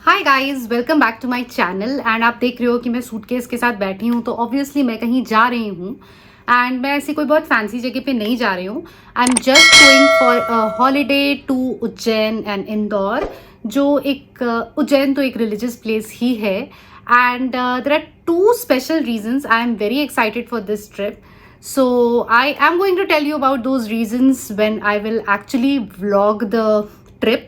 Hi guys, welcome back to my channel. And आप देख रहे हो कि मैं सूटकेस के साथ बैठी हूँ, तो ऑब्वियसली मैं कहीं जा रही हूँ। एंड मैं ऐसी कोई बहुत फैंसी जगह पे नहीं जा रही हूँ। I am just going for a holiday to Ujjain and Indore, जो एक उज्जैन तो एक रिलीजियस प्लेस ही है। And there are two special reasons I am very excited for this trip. So I am going to tell you about those reasons when I will actually vlog the trip,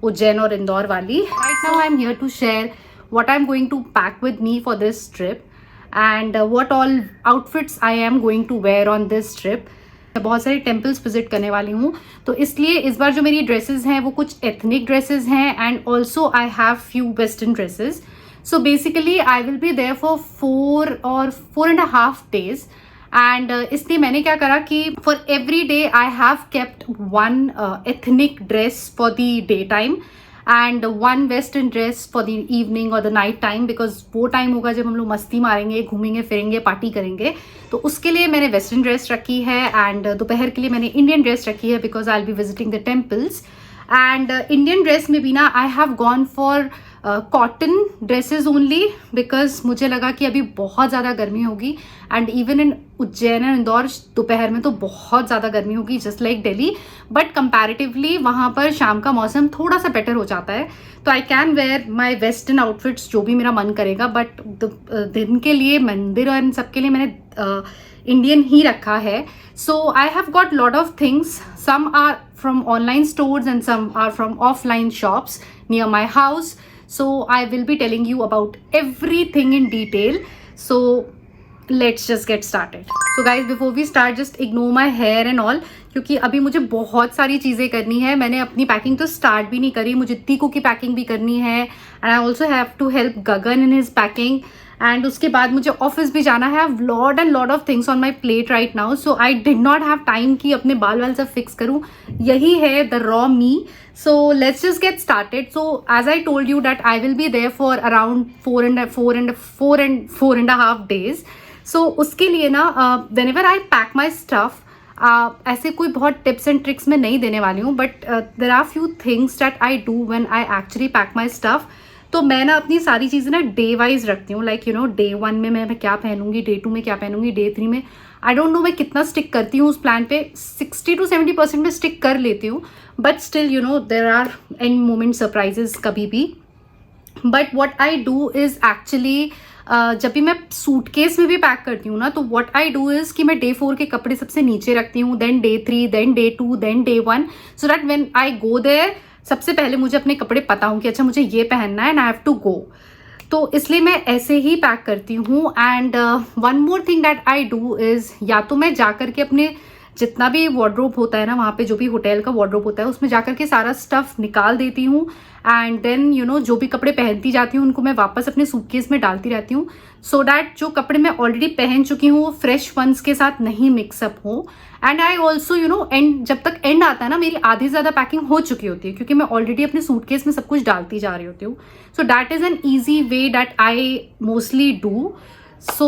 Ujjain or Indore wali. Right now I'm here to share what I'm going to pack with me for this trip and what all outfits I am going to wear on this trip. मैं बहुत सारे temples visit करने वाली हूँ, तो इसलिए इस बार जो मेरी ड्रेसेस हैं वो कुछ एथनिक ड्रेसेस हैं and also I have few western dresses. So basically I will be there for 4.5 days. And इसलिए मैंने क्या करा कि for every day I have kept one ethnic dress for the day time and one western dress for the evening और the night time, because वो time होगा जब हम लोग मस्ती मारेंगे, घूमेंगे फिरेंगे, पार्टी करेंगे. तो उसके लिए मैंने वेस्टर्न ड्रेस रखी है एंड दोपहर के लिए मैंने इंडियन ड्रेस रखी है because I will be visiting the temples. And Indian dress में भी ना I have gone for cotton dresses only because मुझे लगा कि अभी बहुत ज़्यादा गर्मी होगी. And even in Ujjain and Indore दोपहर में तो बहुत ज़्यादा गर्मी होगी, just like Delhi. But comparatively वहाँ पर शाम का मौसम थोड़ा सा बेटर हो जाता है, तो I can wear my western outfits जो भी मेरा मन करेगा. बट दिन के लिए मंदिर और इन सब के लिए मैंने इंडियन ही रखा है. So I have got lot of things. Some are from online stores and some are from offline shops near my house. So I will be telling you about everything in detail. So let's just get started. So guys, before we start, just ignore my hair and all, क्योंकि अभी मुझे बहुत सारी चीज़ें करनी है. मैंने अपनी पैकिंग तो स्टार्ट भी नहीं करी, मुझे तीको की पैकिंग भी करनी है and I also have to help Gagan in his packing. And उसके बाद मुझे ऑफिस भी जाना है. I have lot of things on my plate right now, so I did not have time कि अपने बाल वाल सब फिक्स करूँ. यही है the raw me. So let's just get started. So as I told you that I will be there for around 4.5 days. So उसके लिए ना whenever I pack my stuff, ऐसे कोई बहुत टिप्स एंड ट्रिक्स मैं नहीं देने वाली हूँ, but there are few things that I do when I actually pack my stuff. तो मैं ना अपनी सारी चीज़ें ना डे वाइज रखती हूँ. लाइक यू नो, डे 1 में मैं क्या पहनूंगी, डे 2 में क्या पहनूंगी, डे 3 में आई डोंट नो मैं कितना स्टिक करती हूँ उस प्लान पे. 60 to 70% में स्टिक कर लेती हूँ, but still you know there are end moment surprises कभी भी. But what I do is actually जब भी मैं सूटकेस में भी पैक करती हूँ ना, तो व्हाट आई डू इज़ कि मैं डे 4 के कपड़े सबसे नीचे रखती हूँ, then day 3, then day 2, then day 1, so that when I go there सबसे पहले मुझे अपने कपड़े पता हूँ कि अच्छा मुझे ये पहनना है and I have to go. तो इसलिए मैं ऐसे ही पैक करती हूँ. And one more thing that I do is, या तो मैं जा कर के अपने जितना भी वार्डरोब होता है ना, वहाँ पे जो भी होटल का वार्डरोब होता है उसमें जाकर के सारा स्टफ निकाल देती हूँ. एंड देन यू नो जो भी कपड़े पहनती जाती हूँ उनको मैं वापस अपने सूटकेस में डालती रहती हूँ, सो डैट जो कपड़े मैं ऑलरेडी पहन चुकी हूँ वो फ्रेश वंस के साथ नहीं मिक्सअप हो. And I also you know and जब तक एंड आता है ना, मेरी आधी से ज़्यादा पैकिंग हो चुकी होती है क्योंकि मैं ऑलरेडी अपने सूटकेस में सब कुछ डालती जा रही होती हूँ. So that is an easy way that I mostly do. So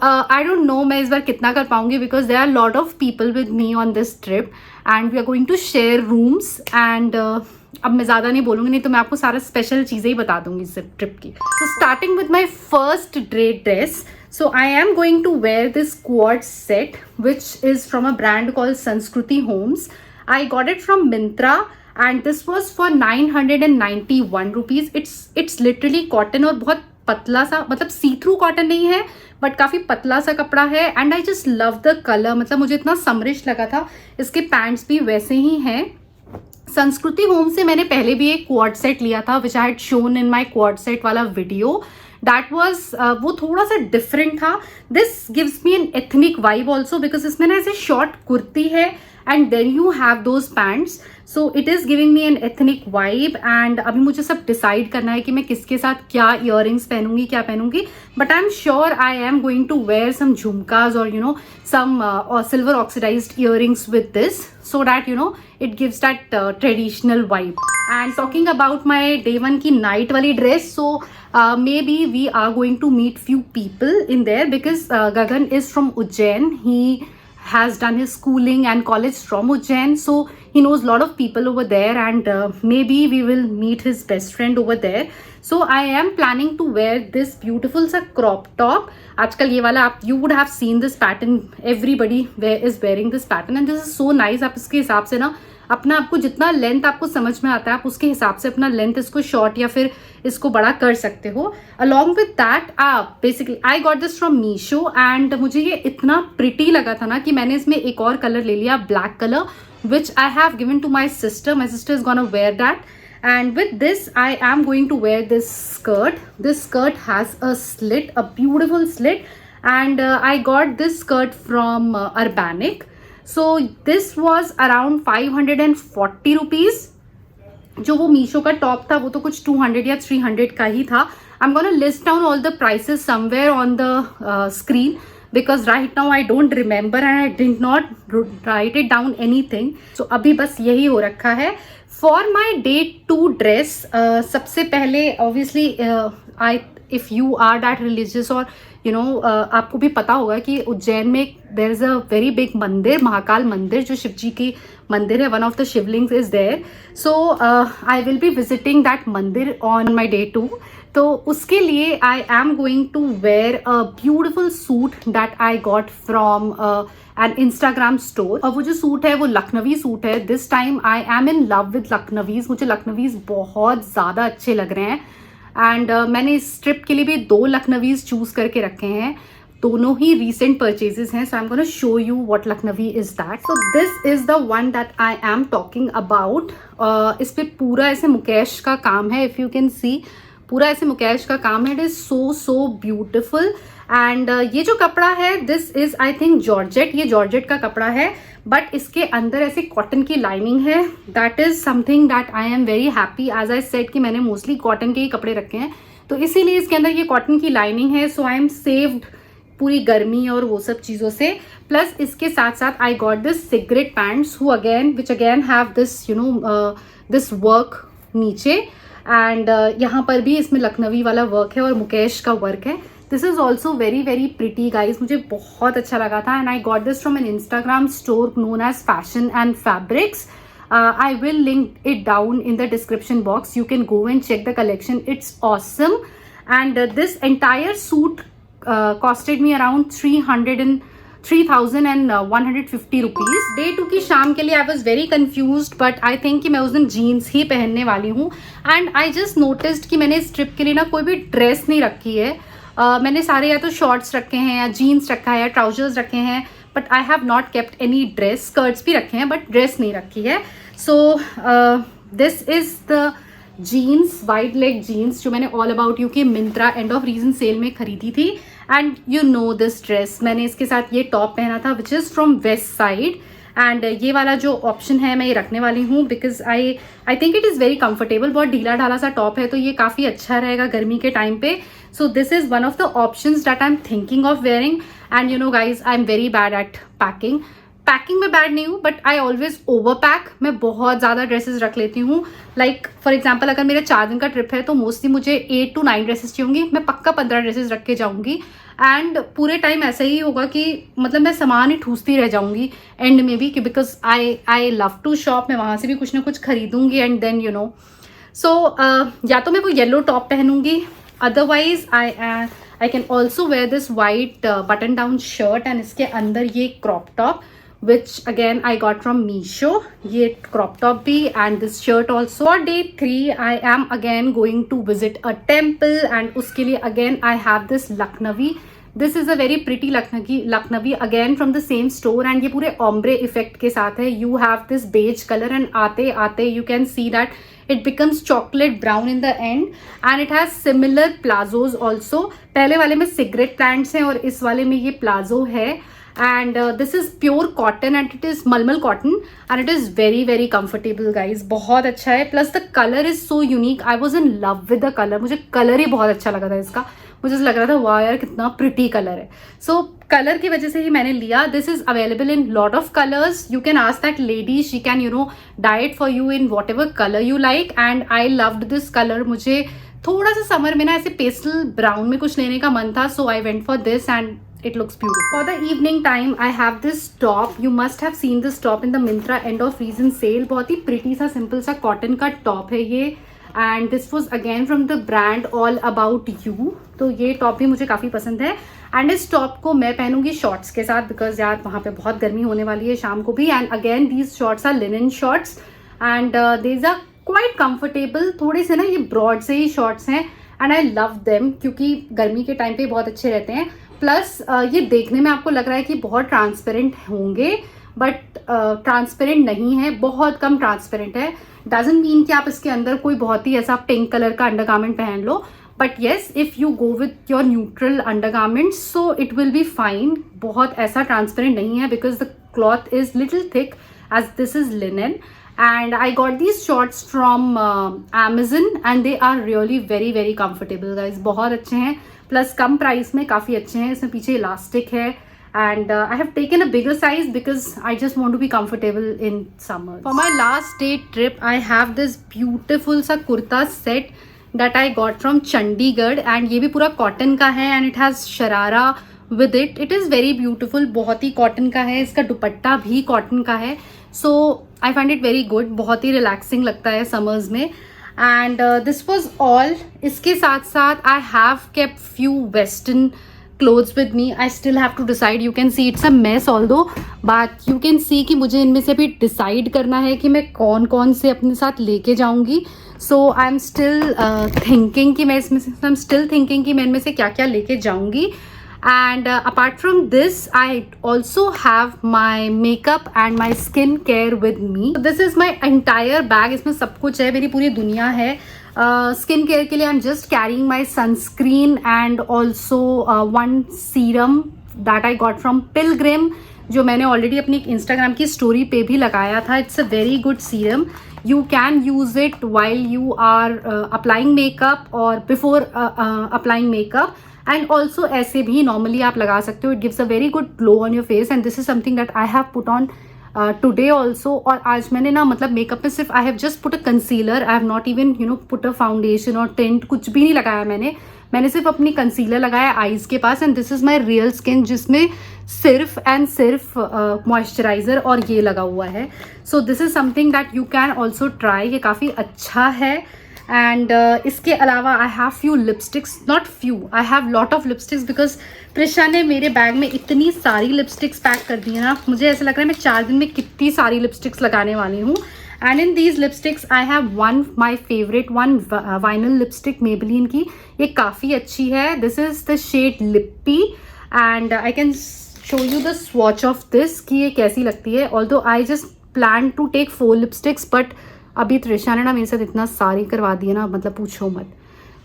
I don't know मैं इस बार कितना कर पाऊंगी because there are lot of people with me on this trip and we are going to share rooms. एंड अब मैं ज़्यादा नहीं बोलूँगी, नहीं तो मैं आपको सारा स्पेशल चीज़ें ही बता दूंगी इस ट्रिप की. So starting with my first day dress. So I am going to wear this quad set which is from a brand called Sanskriti Homes. I got it from Myntra and this was for 991 rupees. It's literally cotton और बहुत पतला सा, मतलब सी through cotton नहीं है but काफ़ी पतला सा कपड़ा है. And I just love the colour, मतलब मुझे इतना समरिश लगा था. इसके पैंट्स भी वैसे ही हैं. संस्कृति होम से मैंने पहले भी एक क्वाड सेट लिया था which I had shown in my quad set वाला वीडियो. दैट वॉज वो थोड़ा सा डिफरेंट था. This gives me an ethnic vibe also because इसमें ना ऐसे शॉर्ट कुर्ती है and then you have those pants, so it is giving me an ethnic vibe. And अभी मुझे सब डिसाइड करना है कि मैं किसके साथ क्या ईयरिंग्स पहनूंगी, क्या पहनूंगी. But I am sure I am going to wear some jhumkas और you know some silver oxidised earrings with this, so that you know it gives that traditional vibe. And talking about my day 1 की night वाली dress, so maybe we are going to meet few people in there because Gagan is from Ujjain. He has done his schooling and college from Ujjain, so he knows a lot of people over there, and maybe we will meet his best friend over there. So I am planning to wear this beautiful sa crop top. आजकल ये वाला आप you would have seen this pattern, everybody is wearing this pattern and this is so nice. आप इसके हिसाब से ना अपना आपको जितना लेंथ आपको समझ में आता है आप उसके हिसाब से अपना लेंथ इसको शॉर्ट या फिर इसको बड़ा कर सकते हो. अलॉन्ग विद दैट आप basically I got this from Meesho and मुझे ये इतना प्रिटी लगा था ना कि मैंने इसमें एक और कलर ले लिया, black colour, which I have given to my sister. My sister is gonna wear that. And with this I am going to wear this skirt. This skirt has a slit, a beautiful slit, and I got this skirt from Urbanic. So this was around 540 rupees. जो वो मीशो का top था वो तो कुछ 200 या 300 का ही था. I'm gonna list down all the prices somewhere on the screen because right now I don't remember and I did not write it down anything. So अभी बस यही हो रखा है. For my day 2 dress, सबसे पहले obviously if you are that religious or you know आपको भी पता होगा कि उज्जैन में there is a very big मंदिर, महाकाल मंदिर, जो शिव जी की मंदिर है. one of the Shivlings is there. So I will be visiting that मंदिर on my day 2. तो उसके लिए I am going to wear a beautiful suit that I got from an Instagram store. और वो जो सूट है वो लखनवी सूट है. This time I am in love with Lucknowis. मुझे लखनवीज बहुत ज़्यादा अच्छे लग रहे हैं एंड मैंने इस ट्रिप के लिए भी 2 लखनवीज चूज़ करके रखे हैं. दोनों ही recent purchases हैं. So I'm gonna show you what Lucknowi is that. So this is the one that I am talking about. इस पे पूरा ऐसे मुकेश का काम है. If you can see, पूरा ऐसे मुकेश का काम है. It is so beautiful. And ये जो कपड़ा है this is I think georgette. ये जॉर्जेट का कपड़ा है बट इसके अंदर ऐसे कॉटन की लाइनिंग है. That is something that I am very happy. As I said कि मैंने मोस्टली कॉटन के ही कपड़े रखे हैं तो इसीलिए इसके अंदर ये कॉटन की लाइनिंग है. सो आई एम सेव्ड पूरी गर्मी और वो सब चीज़ों से. प्लस इसके साथ साथ आई got this cigarette pants which again have this you know this work नीचे एंड यहाँ पर भी इसमें लखनवी वाला वर्क है और मुकेश का वर्क है. This is also very pretty guys. मुझे बहुत अच्छा लगा था and I got this from an Instagram store known as fashion and fabrics. I will link it down in the description box. You can go and check the collection. It's awesome. And this entire suit costed me around 3,150 rupees. Day 2 की शाम के लिए I was very confused, but I think कि मैं उस दिन jeans ही पहनने वाली हूँ. And I just noticed कि मैंने इस ट्रिप के लिए ना कोई भी ड्रेस नहीं रखी है. मैंने सारे या तो शॉर्ट्स रखे हैं या जीन्स रखा है या ट्राउजर्स रखे हैं but I have not kept any dress. Skirts भी रखे हैं बट ड्रेस नहीं रखी है. So this is the jeans, wide leg jeans जो मैंने ऑल अबाउट यू की Myntra end of reason sale में खरीदी थी. And you know this dress मैंने इसके साथ ये टॉप पहना था which is from Westside. एंड ये वाला जो ऑप्शन है मैं ये रखने वाली हूँ because I think it is very comfortable. बहुत ढीला ढाला सा टॉप है तो ये काफ़ी अच्छा रहेगा गर्मी के टाइम पे. So this is one of the options that I'm thinking of wearing. And you know guys, I'm very bad at packing. Packing में बैड नहीं हूँ but I always over pack. मैं बहुत ज़्यादा ड्रेसेस रख लेती हूँ. लाइक फॉर एग्जाम्पल अगर मेरा 4 दिन का ट्रिप है तो मोस्टली मुझे 8 to 9 ड्रेसेस चाहिए. मैं पक्का 15 ड्रेसेस रख के जाऊँगी एंड पूरे टाइम ऐसा ही होगा कि मतलब मैं सामान ही ठूसती रह जाऊँगी एंड में भी कि because I love to shop. मैं वहाँ से भी कुछ ना कुछ खरीदूँगी and then you know so या तो मैं वो येलो टॉप पहनूँगी. Otherwise, I can also wear this white button down shirt and इसके अंदर ये crop top which again I got from Meesho. ये crop top भी and this shirt also. For day 3 I am again going to visit a temple and उसके लिए again I have this Lucknowi. This is a very pretty Lucknowi again from the same store and ये पूरे ombre effect के साथ है. You have this beige color and आते आते you can see that it becomes chocolate brown in the end and it has similar plazos also. पहले वाले में cigarette plants हैं और इस वाले में ये plazo है and this is pure cotton and it is malmal cotton and it is very comfortable guys. बहुत अच्छा है. plus the color is so unique. I was in love with the color. मुझे कलर ही बहुत अच्छा लगा था इसका. मुझे लग रहा था वाह यार कितना प्रिटी कलर है. सो कलर की वजह से ही मैंने लिया. This is available in lot of colours. You can ask that lady, she can you know dye it for you in whatever colour you like and I loved this colour. मुझे थोड़ा सा summer में ना ऐसे pastel brown में कुछ लेने का मन था so I went for this and it looks beautiful. For the evening time I have this top. You must have seen this top in the Myntra end of season sale. बहुत ही pretty सा simple सा cotton का top है ये, and this was again from the brand All About You. तो ये top भी मुझे काफ़ी पसंद है, and इस top को मैं पहनूंगी shorts के साथ because यार वहाँ पे बहुत गर्मी होने वाली है शाम को भी. And again these shorts are linen shorts and these are quite comfortable. थोड़े से ना ये broad से ही shorts हैं and I love them क्योंकि गर्मी के टाइम पे बहुत अच्छे रहते हैं. प्लस ये देखने में आपको लग रहा है कि बहुत ट्रांसपेरेंट होंगे, बट ट्रांसपेरेंट नहीं है, बहुत कम ट्रांसपेरेंट है. डजंट मीन कि आप इसके अंदर कोई बहुत ही ऐसा पिंक कलर का अंडरगारमेंट पहन लो, but yes if you go with your neutral undergarment so it will be fine. बहुत ऐसा ट्रांसपेरेंट नहीं है because the cloth is little thick as this is linen. And I got these shorts from Amazon and they are really very very comfortable guys. बहुत अच्छे हैं, plus कम price में काफ़ी अच्छे हैं. इसमें पीछे इलास्टिक है and I have taken a bigger size because I just want to be comfortable in summer. For my last day trip I have this beautiful सा kurta set that I got from Chandigarh and ये भी पूरा cotton का है and it has sharara with it. It is very beautiful. बहुत ही cotton का है, इसका दुपट्टा भी कॉटन का है. So I find it very good. बहुत ही रिलैक्सिंग लगता है समर्स में. And this was all. इसके साथ साथ I have kept few western clothes with me. I still have to decide. You can see it's a mess although, but you can see कि मुझे इनमें से भी डिसाइड करना है कि मैं कौन कौन से अपने साथ लेके जाऊंगी. सो आई एम स्टिल थिंकिंग कि मैं इसमें से आई एम स्टिल थिंकिंग कि मैं इनमें से क्या क्या लेके जाऊंगी. And apart from this I also have my makeup and my skin care with me. So this is my entire bag. इसमें सब कुछ है, मेरी पूरी दुनिया है. Skin care के लिए I'm just carrying my sunscreen and also one serum that I got from Pilgrim, जो मैंने ऑलरेडी अपनी Instagram की स्टोरी पे भी लगाया था. It's a very good serum. You can use it while you are applying makeup or before applying makeup. And also ऐसे भी नॉर्मली आप लगा सकते हो. It gives a very good glow on your face and this is something that I have put on today also. और आज मैंने ना मतलब मेकअप में सिर्फ आई have just put a concealer. I have not even put a foundation और tint, कुछ भी नहीं लगाया मैंने सिर्फ अपनी कंसीलर लगाया आईज के पास. And this is my real skin जिसमें सिर्फ एंड सिर्फ मॉइस्चराइजर और ये लगा हुआ है. So this is something that you can also try. ये काफ़ी अच्छा है. एंड इसके अलावा आई have few lipsticks, not few, I have lot of lipsticks because Prisha ने मेरे बैग में इतनी सारी लिपस्टिक्स पैक कर दी है ना. मुझे ऐसा लग रहा है मैं 4 दिन में कितनी सारी लिपस्टिक्स लगाने वाली हूँ. And in these lipsticks I have one my favourite one vinyl lipstick Maybelline की. ये काफ़ी अच्छी है. This is the shade lippy and I can show you the swatch of this कि ये कैसी लगती है. Although I just plan to take 4 lipsticks but अभी त्रिशा ने ना मेरे साथ इतना सारी करवा दी है ना, मतलब पूछो मत.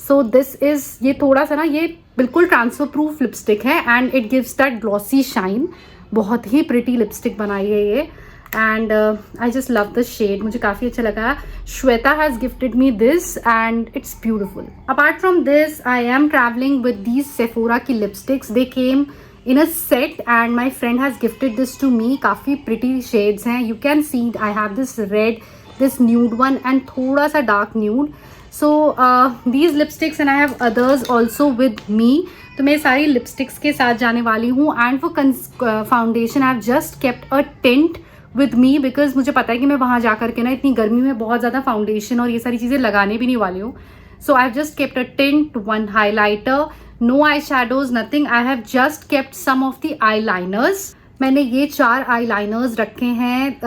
सो दिस इज़, ये थोड़ा सा ना ये बिल्कुल ट्रांसफर प्रूफ लिपस्टिक है and it gives that glossy shine. बहुत ही प्रिटी लिपस्टिक बनाई है ये and I just love the shade. मुझे काफ़ी अच्छा लगा. Shweta has gifted me this and it's beautiful. Apart from this I am travelling with these Sephora की lipsticks. They came in a set and my friend has gifted this to me. काफ़ी pretty shades हैं. You can see I have this red, this nude one and थोड़ा सा dark nude. So these lipsticks and I have others also with me. तो मैं सारी lipsticks के साथ जाने वाली हूँ. And for foundation I have just kept a tint with me because मुझे पता है कि मैं वहाँ जा करके ना इतनी गर्मी में बहुत ज़्यादा फाउंडेशन और ये सारी चीज़ें लगाने भी नहीं वाली हूँ. So I have just kept a tint, one highlighter, no eye shadows, nothing. I have just kept some of the eye liners. मैंने ये 4 आई लाइनर्स रखे हैं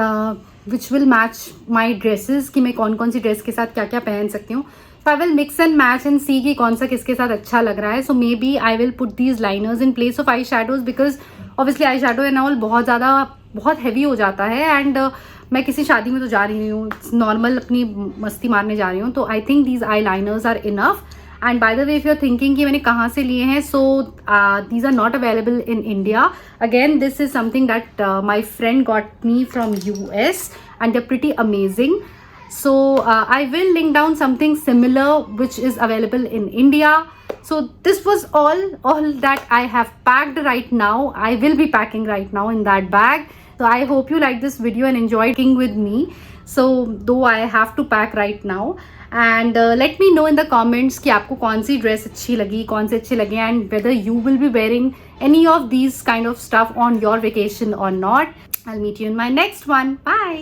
which will match my dresses कि मैं कौन कौन सी ड्रेस के साथ क्या क्या पहन सकती हूँ. So I will mix and match and see कि कौन सा किसके साथ अच्छा लग रहा है. So maybe I will put these liners in place of eye shadows because obviously eye shadow and all बहुत heavy हो जाता है and मैं किसी शादी में तो जा रही हूँ, नॉर्मल अपनी मस्ती मारने जा रही हूँ. तो I think these eyeliners are enough. And by the way, if you're thinking कि मैंने कहाँ से लिए हैं, so these are not available in India. Again, this is something that my friend got me from US and they're pretty amazing. So I will link down something similar which is available in India. So this was all that I have packed right now. I will be packing right now in that bag. So I hope you like this video and enjoyed being with me. So though I have to pack right now. And let me know in the comments कि आपको कौन सी dress अच्छी लगी, कौन से अच्छे लगे, and whether you will be wearing any of these kind of stuff on your vacation or not. I'll meet you in my next one. Bye.